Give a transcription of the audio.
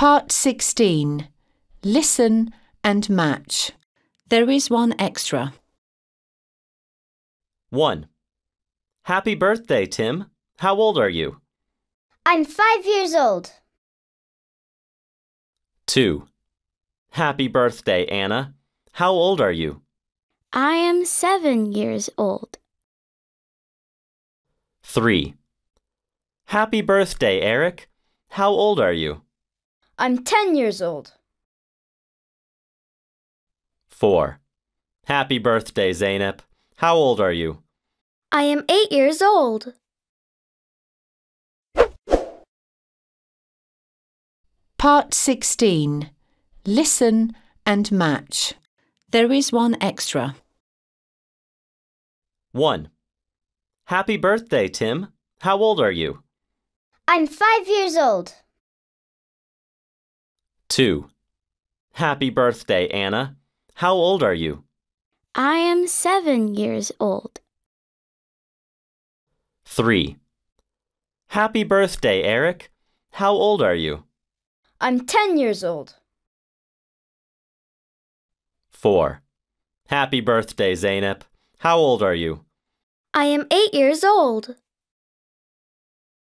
Part 16. Listen and match. There is one extra. 1. Happy birthday, Tim. How old are you? I'm 5 years old. 2. Happy birthday, Anna. How old are you? I am 7 years old. 3. Happy birthday, Eric. How old are you? I'm 10 years old. 4. Happy birthday, Zainab. How old are you? I am 8 years old. Part 16. Listen and match. There is one extra. 1. Happy birthday, Tim. How old are you? I'm 5 years old. 2. Happy birthday, Anna. How old are you? I am 7 years old. 3. Happy birthday, Eric. How old are you? I'm 10 years old. 4. Happy birthday, Zainab. How old are you? I am 8 years old.